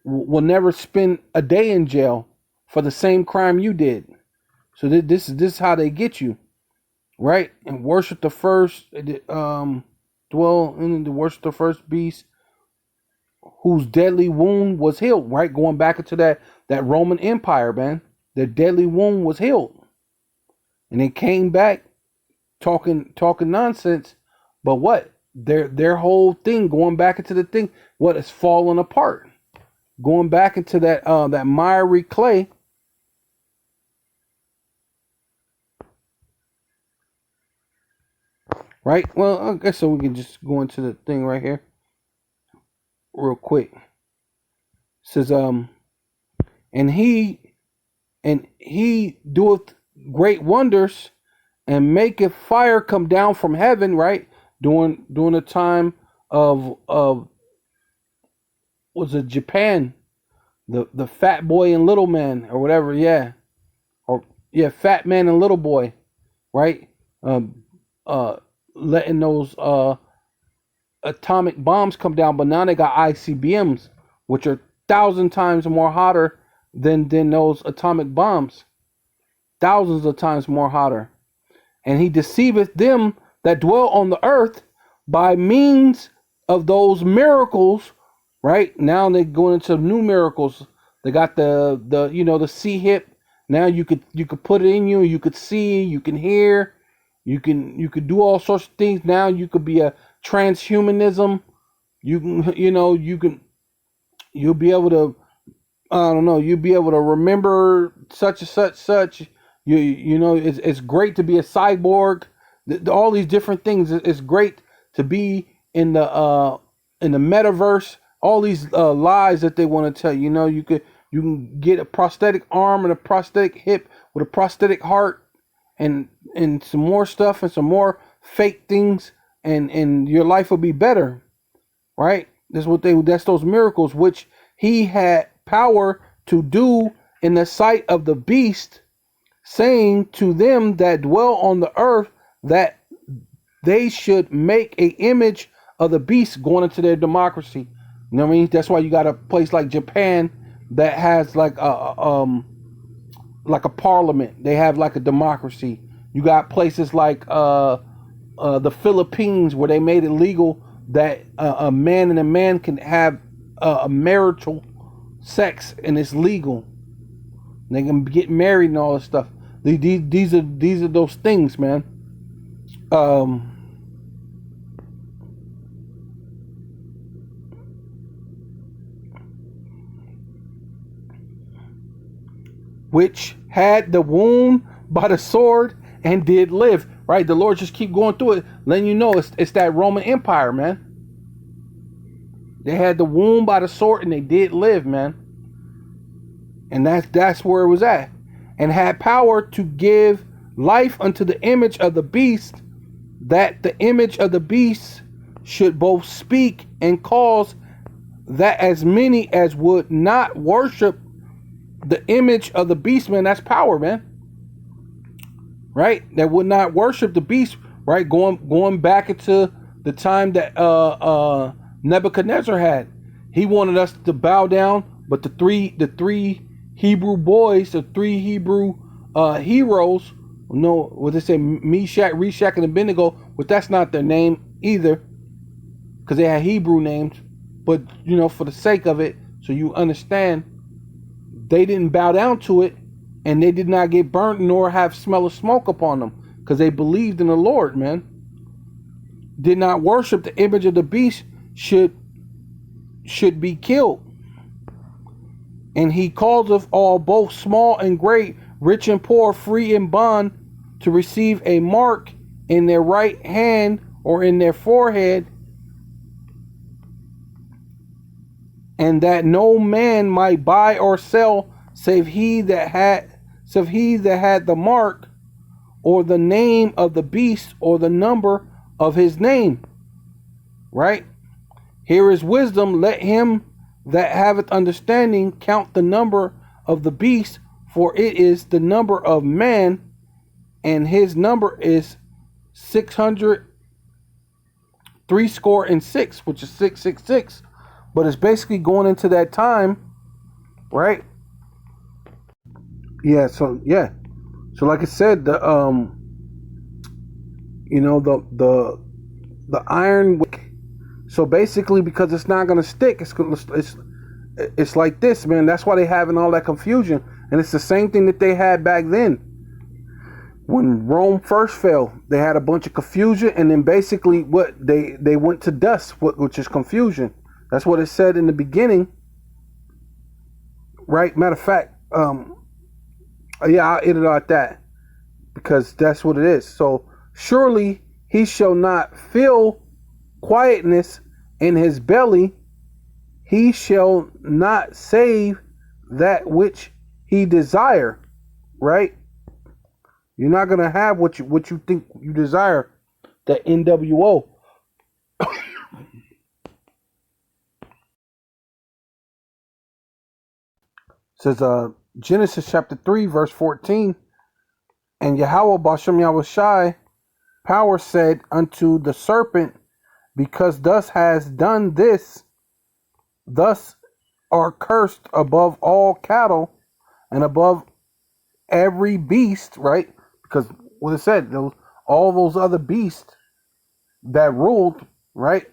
will never spend a day in jail for the same crime you did. So this is how they get you, right? And worship the first, dwell in the worship the first beast, whose deadly wound was healed, right? Going back into that Roman Empire, man. Their deadly wound was healed. And they came back talking nonsense. But what? Their whole thing, going back into the thing, what is falling apart. Going back into that miry clay. Right? Well, I guess so we can just go into the thing right here. Real quick. It says, and he doeth great wonders, and maketh fire come down from heaven, right? During the time of was it Japan, the fat boy and little man or whatever, fat man and little boy, right? Letting those atomic bombs come down, but now they got ICBMs, which are 1,000 times more hotter than those atomic bombs, thousands of times more hotter. And he deceiveth them that dwell on the earth by means of those miracles, right? Now they're going into new miracles. They got the see hip. Now you could put it in you. You could see. You can hear. You could do all sorts of things. Now you could be a transhumanism. You can you'll be able to, I don't know, you'll be able to remember such and such. It's great to be a cyborg. All these different things. It's great to be in the metaverse. All these lies that they want to tell you. You can get a prosthetic arm and a prosthetic hip with a prosthetic heart, and some more stuff and some more fake things, and your life will be better, right? That's those miracles which he had power to do in the sight of the beast, saying to them that dwell on the earth that they should make a image of the beast, going into their democracy. You know what I mean? That's why you got a place like Japan that has like a parliament. They have like a democracy. You got places like the Philippines, where they made it legal that a man and a man can have a marital sex, and it's legal. They can get married and all this stuff. These are those things, man. which had the wound by the sword and did live. Right? The Lord just keep going through it, letting you know it's that Roman Empire, man. They had the wound by the sword and they did live, man. And that's where it was at. And had power to give life unto the image of the beast, that the image of the beast should both speak and cause that as many as would not worship the image of the beast, man. That's power, man. Right? That would not worship the beast, right? Going back into the time that Nebuchadnezzar had. He wanted us to bow down, but the three Hebrew boys, the three Hebrew heroes, no, what they say, Meshach, Reshach, and Abednego, but that's not their name either, because they had Hebrew names. But for the sake of it, so you understand, they didn't bow down to it, and they did not get burnt nor have smell of smoke upon them, because they believed in the Lord, man. Did not worship the image of the beast, should be killed. And he calleth all, both small and great, rich and poor, free and bond, to receive a mark in their right hand or in their forehead, and that no man might buy or sell save he that had the mark, or the name of the beast, or the number of his name. Right? Here is wisdom. Let him that haveth understanding count the number of the beast, for it is the number of man, and his number is 666, which is 666. But it's basically going into that time, right? So like I said, the iron wick. So basically, because it's not gonna stick, it's like this, man. That's why they having all that confusion, and it's the same thing that they had back then. When Rome first fell, they had a bunch of confusion, and then basically what they went to dust, which is confusion. That's what it said in the beginning, right? Matter of fact, I'll edit out that, because that's what it is. So surely he shall not feel quietness in his belly, he shall not save that which he desire. Right? You're not gonna have what you think you desire. The NWO. Says Genesis chapter 3 verse 14, and Yahweh Bashem Yahushai power said unto the serpent, because thus has done this, thus are cursed above all cattle and above every beast. Right? Because what it said, all those other beasts that ruled, right?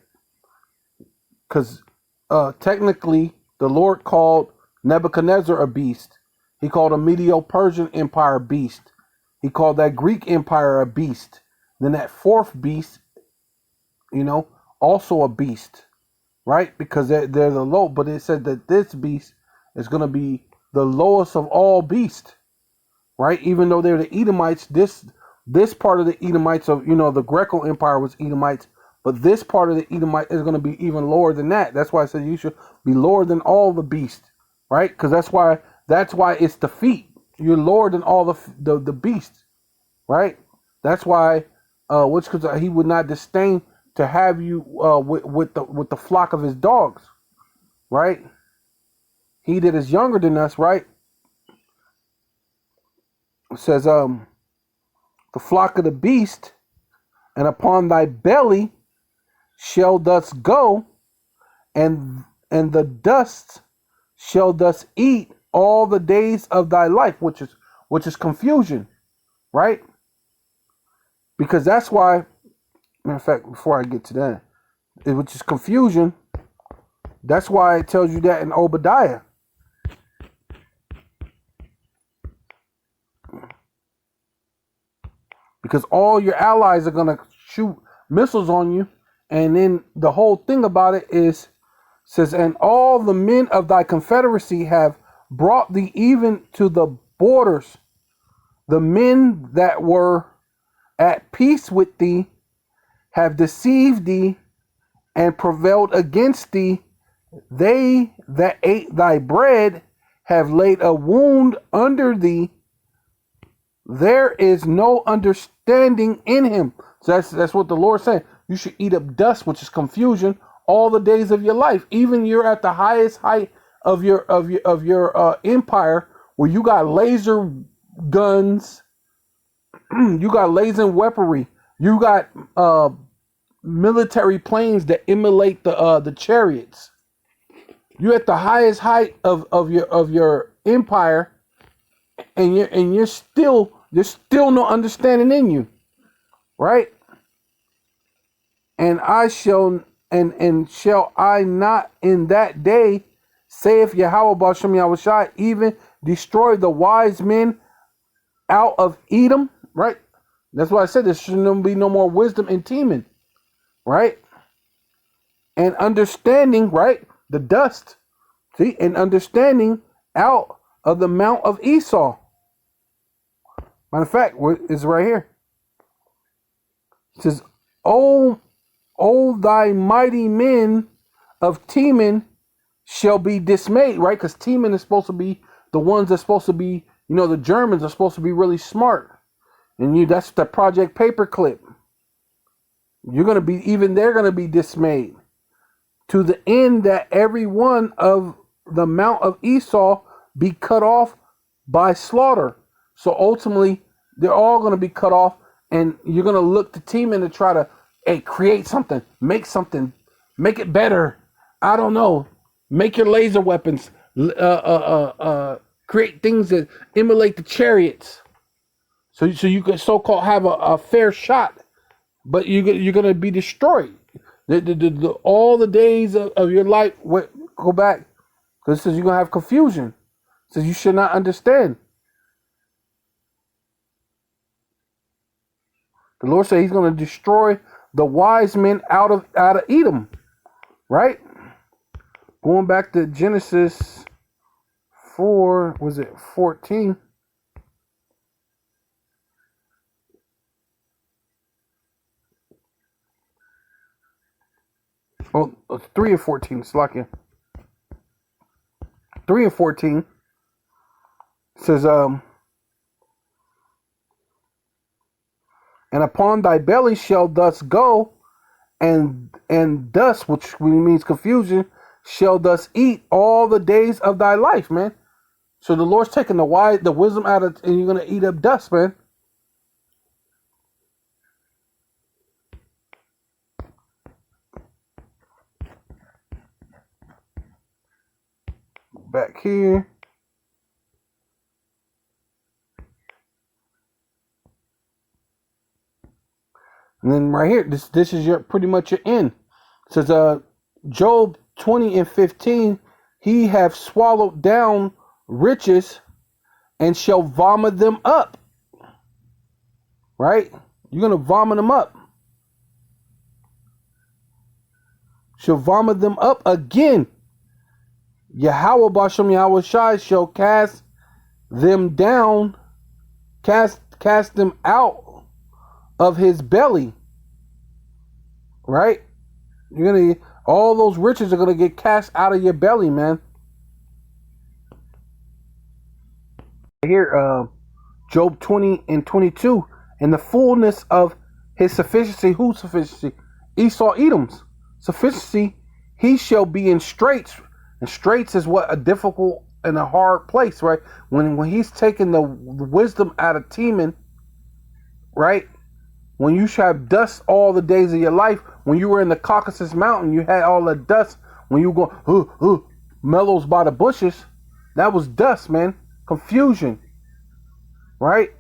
Because technically the Lord called Nebuchadnezzar a beast. He called the Medo-Persian Empire a beast. He called that Greek Empire a beast. Then that fourth beast, also a beast, right? Because they're the low. But it said that this beast is going to be the lowest of all beasts, right? Even though they're the Edomites, this part of the Edomites of the Greco Empire was Edomites, but this part of the Edomite is going to be even lower than that. That's why I said you should be lower than all the beasts, right? Because that's why it's the feet. You're lower than all the beasts, right? That's why because he would not disdain to have you with the flock of his dogs, right? He that is younger than us, right? It says the flock of the beast, and upon thy belly shall thus go, and the dust shall thus eat all the days of thy life, which is confusion, right? Because that's why, matter of fact, before I get to that, which is confusion, that's why it tells you that in Obadiah. Because all your allies are going to shoot missiles on you. And then the whole thing about it says, and all the men of thy confederacy have brought thee even to the borders. The men that were at peace with thee have deceived thee and prevailed against thee. They that ate thy bread have laid a wound under thee. There is no understanding in him. So that's what the Lord said. You should eat up dust, which is confusion, all the days of your life. Even you're at the highest height of your empire, where you got laser guns, you got laser weaponry, you got military planes that emulate the chariots. You're at the highest height of your empire, and there's still no understanding in you, right? And shall I not in that day, saith Yahweh B'Shem Yahushai, even destroy the wise men out of Edom, right? That's why I said there shouldn't be no more wisdom in Teman, right? And understanding, right? The dust, see, and understanding out of the mount of Esau. Matter of fact, it's right here. It says, "O thy mighty men of Teman shall be dismayed," right? Because Teman is supposed to be the ones that's supposed to be, the Germans are supposed to be really smart, and that's the Project Paperclip. They're gonna be dismayed, to the end that every one of the mount of Esau be cut off by slaughter. So ultimately, they're all going to be cut off, and you're going to look to Teman to try to, create something, make it better. I don't know. Make your laser weapons, create things that emulate the chariots. So you can so-called have a fair shot, but you're going to be destroyed. All the days of your life, go back, because it says you're going to have confusion. It says you should not understand. The Lord said he's going to destroy the wise men out of Edom, right? Going back to Genesis 14? Oh, 3 and 14, Slakia. 3 and 14 says, and upon thy belly shall thus go, and dust, which means confusion, shall thus eat all the days of thy life, man. So the Lord's taking the wisdom out of, and you're going to eat up dust, man. Back here. And then right here, this is your pretty much your end. It says Job 20 and 15, he have swallowed down riches and shall vomit them up. Right? You're gonna vomit them up. Shall vomit them up again. Yahweh B'Shem Yahushai shall cast them down, cast them out of his belly. Right? All those riches are gonna get cast out of your belly, man. Here, Job 20 and 22, and the fullness of his sufficiency. Whose sufficiency? Esau Edom's sufficiency. He shall be in straits, and straits is what a difficult and a hard place, right? When he's taking the wisdom out of Teman, right? When you should have dust all the days of your life, when you were in the Caucasus Mountain, you had all the dust. When you go, mellows by the bushes, that was dust, man. Confusion, right?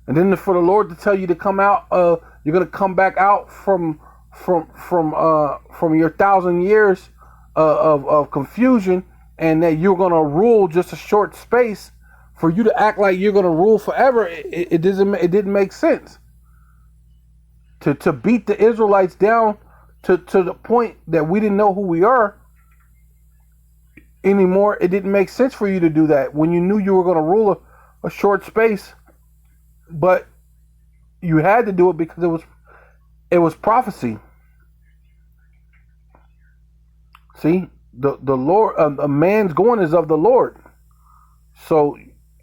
And then for the Lord to tell you to come out, you're gonna come back out from your 1,000 years of confusion, and that you're gonna rule just a short space. For you to act like you're gonna rule forever, it didn't make sense. To beat the Israelites down to the point that we didn't know who we are anymore, it didn't make sense for you to do that when you knew you were going to rule a short space, but you had to do it because it was prophecy. See, the Lord, a man's going is of the Lord. So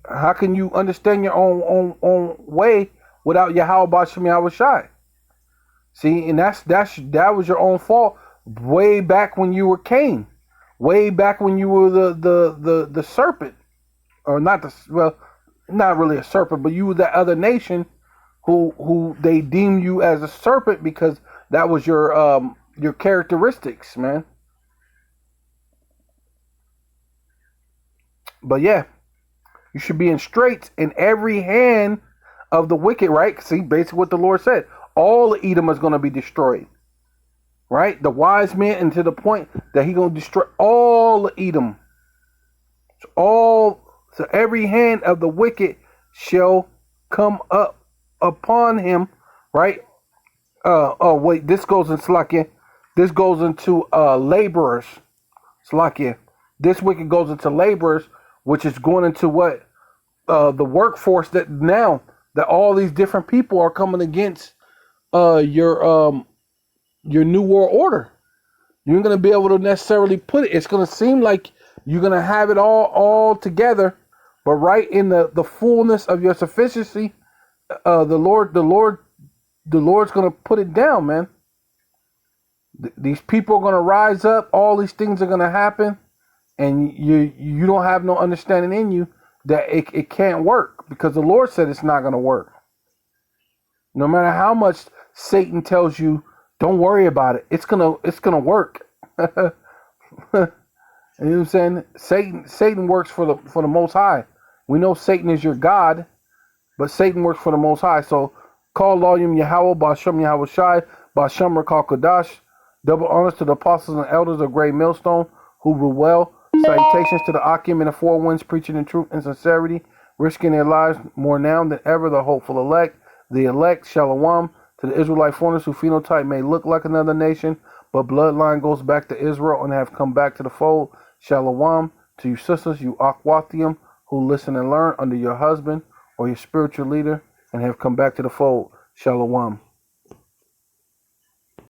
how can you understand your own way without Yahweh Bashem Yahweh Shai? See, and that was your own fault way back when you were Cain, way back when you were the serpent, or not really a serpent, but you were that other nation who they deemed you as a serpent because that was your characteristics, man. But yeah, you should be in straits in every hand of the wicked, right? See, basically what the Lord said. All of Edom is going to be destroyed, right? The wise men, and to the point that He's going to destroy all of Edom. So every hand of the wicked shall come up upon him, right? Wait, this goes in Slakia. This goes into laborers. Slakia. This wicked goes into laborers, which is going into what? The workforce that all these different people are coming against your new world order. You ain't gonna be able to necessarily put it. It's gonna seem like you're gonna have it all together, but right in the fullness of your sufficiency, the Lord's gonna put it down, man. These people are gonna rise up. All these things are gonna happen, and you don't have no understanding in you that it can't work, because the Lord said it's not gonna work. No matter how much Satan tells you, don't worry about it. It's gonna work. You know what I'm saying? Satan works for the Most High. We know Satan is your God, but Satan works for the Most High. So call Loyum Yahweh, Bashem Yahweh Shai, Bashem Rakal Kadash. Double honors to the apostles and elders of Great Millstone who rule well. Salutations to the Akim and the Four Winds, preaching in truth and sincerity, risking their lives more now than ever. The hopeful elect, the elect, Shalom. To the Israelite foreigners whose phenotype may look like another nation, but bloodline goes back to Israel and have come back to the fold. Shalom. To you sisters, you Akwathium, who listen and learn under your husband or your spiritual leader and have come back to the fold. Shalom.